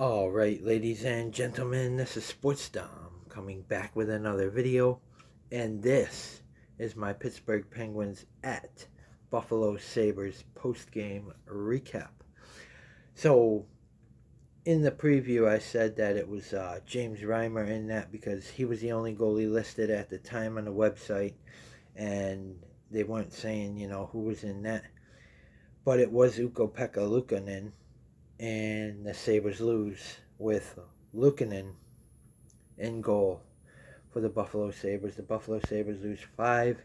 All right, ladies and gentlemen, this is Sports Dom coming back with another video, and this is my Pittsburgh Penguins at Buffalo Sabres post-game recap. So, in the preview, I said that it was James Reimer in that because he was the only goalie listed at the time on the website, and they weren't saying, who was in that. But it was Ukko-Pekka Luukkonen, and the Sabres lose with Luukkonen in goal for the Buffalo Sabres. The Buffalo Sabres lose 5-2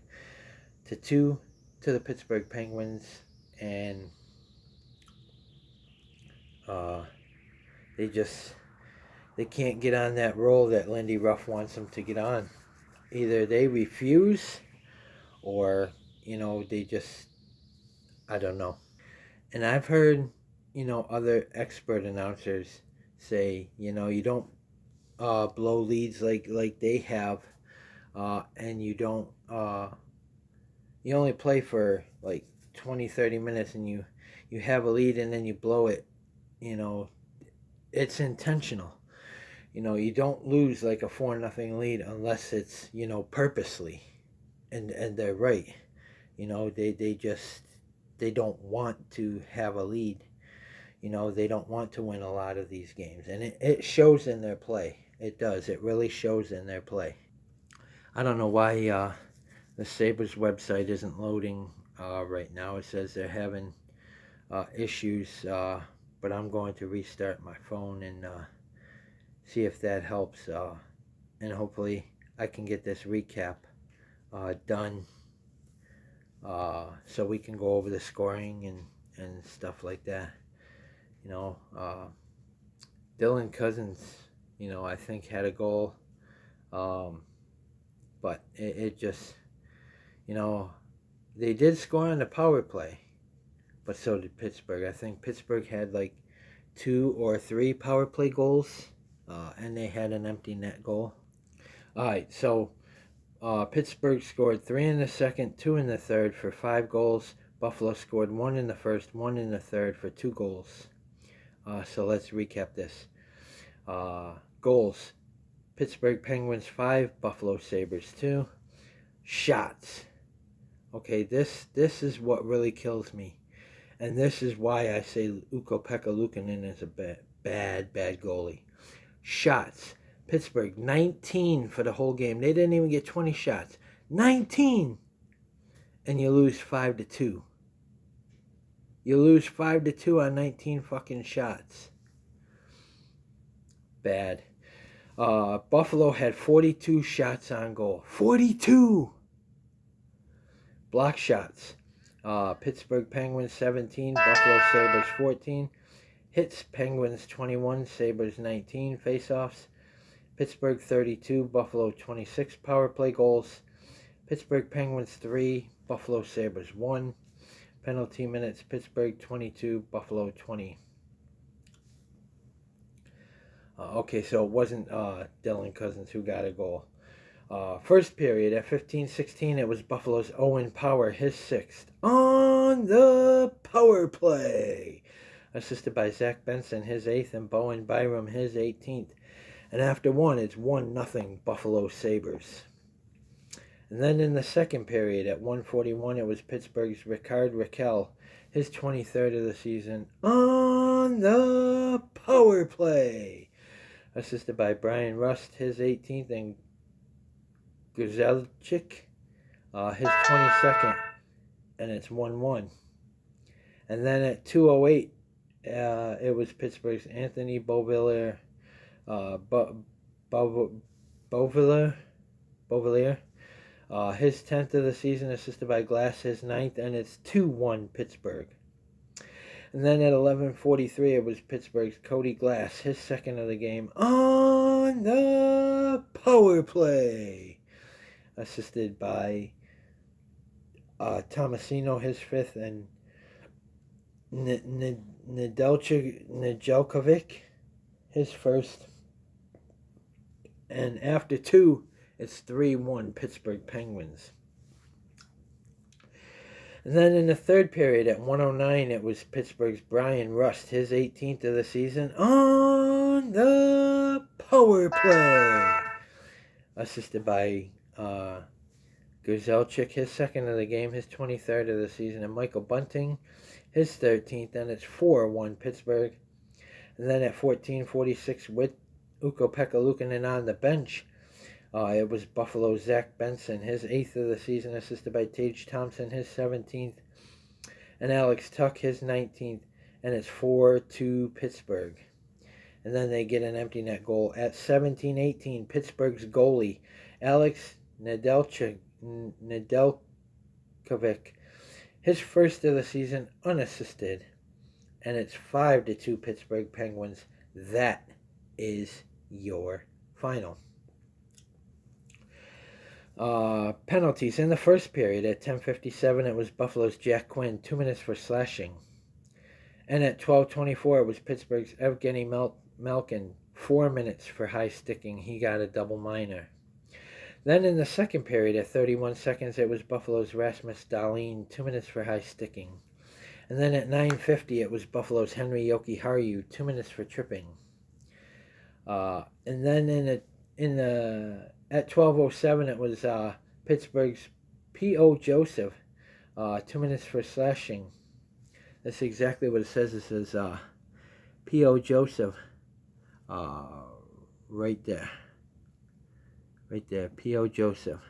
to the Pittsburgh Penguins, and they can't get on that roll that Lindy Ruff wants them to get on. Either they refuse, or they just, I don't know. And I've heard other expert announcers say you don't blow leads like they have, and you don't you only play for like 20-30 minutes, and you have a lead and then you blow it. It's intentional. You don't lose like a 4-0 lead unless it's purposely, and they're right. They don't want to have a lead. They don't want to win a lot of these games, and it shows in their play. It does. It really shows in their play. I don't know why the Sabres website isn't loading right now. It says they're having issues, but I'm going to restart my phone and see if that helps, and hopefully I can get this recap done so we can go over the scoring and stuff like that. Dylan Cousins, I think had a goal, but it just, they did score on the power play, but so did Pittsburgh. I think Pittsburgh had like 2 or 3 power play goals, and they had an empty net goal. All right, so Pittsburgh scored 3 in the second, 2 in the third for 5 goals. Buffalo scored 1 in the first, 1 in the third for 2 goals. So let's recap this. Goals: Pittsburgh Penguins 5, Buffalo Sabres 2. Shots. Okay, this is what really kills me, and this is why I say Ukko-Pekka Luukkonen is a bad goalie. Shots: Pittsburgh 19 for the whole game. They didn't even get 20 shots. 19, and you lose 5-2. You lose 5-2 on 19 fucking shots. Bad. Buffalo had 42 shots on goal. 42! Block shots. Pittsburgh Penguins 17, Buffalo Sabres 14. Hits: Penguins 21, Sabres 19. Face-offs: Pittsburgh 32, Buffalo 26. Power play goals: Pittsburgh Penguins 3, Buffalo Sabres 1. Penalty minutes: Pittsburgh 22, Buffalo 20. Okay, so it wasn't Dylan Cousins who got a goal. First period at 15-16, it was Buffalo's Owen Power, his 6th, on the power play. Assisted by Zach Benson, his 8th, and Bowen Byram, his 18th. And after 1, it's 1-0 Buffalo Sabres. And then in the second period at 1:41, it was Pittsburgh's Rickard Rakell, his 23rd of the season, on the power play. Assisted by Brian Rust, his 18th, and Guzelchik, his 22nd, and it's 1-1. And then at 2:08, it was Pittsburgh's Anthony Beauvillier, his 10th of the season, assisted by Glass, his 9th, and it's 2-1 Pittsburgh. And then at 11:43, it was Pittsburgh's Cody Glass, his 2nd of the game, on the power play. Assisted by Tomasino, his 5th, and Nedeljkovic, his 1st. And after 2, it's 3-1 Pittsburgh Penguins. And then in the third period at 1:09, it was Pittsburgh's Brian Rust, his 18th of the season, on on the power play. Assisted by Grzelcyk, his second of the game, his 23rd of the season, and Michael Bunting, his 13th, and it's 4-1 Pittsburgh. And then at 14:46 with Ukko-Pekka Luukkonen on the bench, it was Buffalo's Zach Benson, his 8th of the season, assisted by Tage Thompson, his 17th, and Alex Tuch, his 19th, and it's 4-2 Pittsburgh. And then they get an empty net goal at 17:18. Pittsburgh's goalie, Alex Nedeljkovic, his first of the season, unassisted. And it's 5-2 Pittsburgh Penguins. That is your final. Penalties in the first period at 10:57. It was Buffalo's Jack Quinn, 2 minutes for slashing. And at 12:24, it was Pittsburgh's Evgeny Malkin, 4 minutes for high sticking. He got a double minor. Then in the second period at 31 seconds, it was Buffalo's Rasmus Dahlin, 2 minutes for high sticking. And then at 9:50, it was Buffalo's Henry Jokiharju, 2 minutes for tripping. And then at 12:07, it was Pittsburgh's P.O. Joseph, 2 minutes for slashing. That's exactly what it says. It says P.O. Joseph, right there, P.O. Joseph.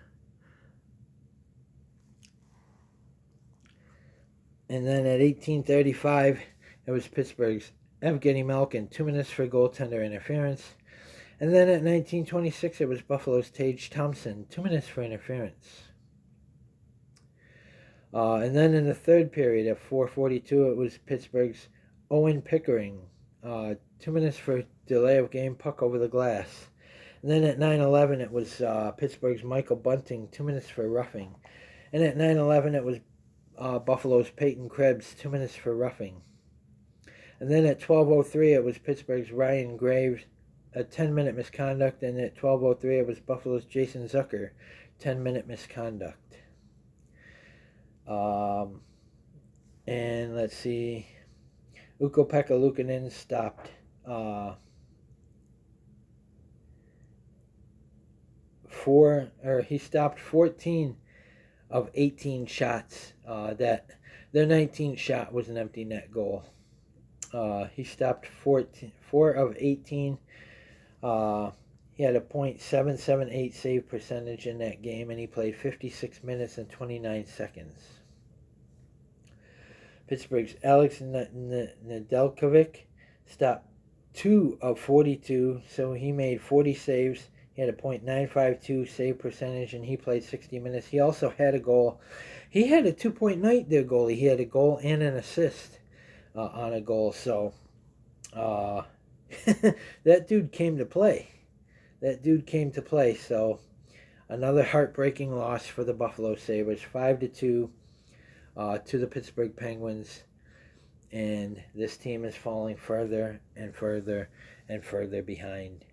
And then at 18:35, it was Pittsburgh's Evgeny Malkin, 2 minutes for goaltender interference. And then at 19:26, it was Buffalo's Tage Thompson, 2 minutes for interference. And then in the third period at 4:42, it was Pittsburgh's Owen Pickering, 2 minutes for delay of game, puck over the glass. And then at 9:11, it was Pittsburgh's Michael Bunting, 2 minutes for roughing. And at 9:11, it was Buffalo's Peyton Krebs, 2 minutes for roughing. And then at 12:03, it was Pittsburgh's Ryan Graves, a 10-minute misconduct. And at 12:03, it was Buffalo's Jason Zucker, 10-minute misconduct. And let's see, Ukko-Pekka Luukkonen stopped he stopped 14 of 18 shots. That their 19th shot was an empty net goal. He stopped 4 of 18. He had a .778 save percentage in that game, and he played 56 minutes and 29 seconds. Pittsburgh's Alex Nedeljkovic stopped 2 of 42, so he made 40 saves. He had a .952 save percentage, and he played 60 minutes. He also had a goal. He had a 2-point night there, goalie. He had a goal and an assist on a goal. So that dude came to play. So another heartbreaking loss for the Buffalo Sabres, 5-2 to the Pittsburgh Penguins. And this team is falling further and further and further behind.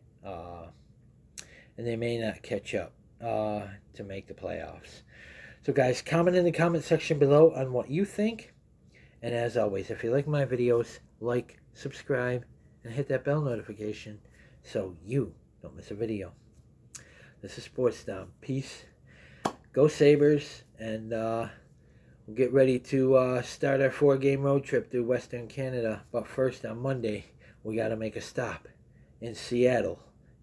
And they may not catch up to make the playoffs. So guys, comment in the comment section below on what you think. And as always, if you like my videos, like, subscribe, and hit that bell notification so you don't miss a video. This is Sports Dom. Peace. Go Sabres. And we'll get ready to start our 4-game road trip through Western Canada. But first, on Monday, we got to make a stop in Seattle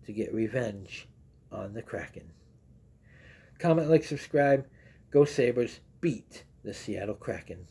to get revenge on the Kraken. Comment, like, subscribe. Go Sabres. Beat the Seattle Kraken.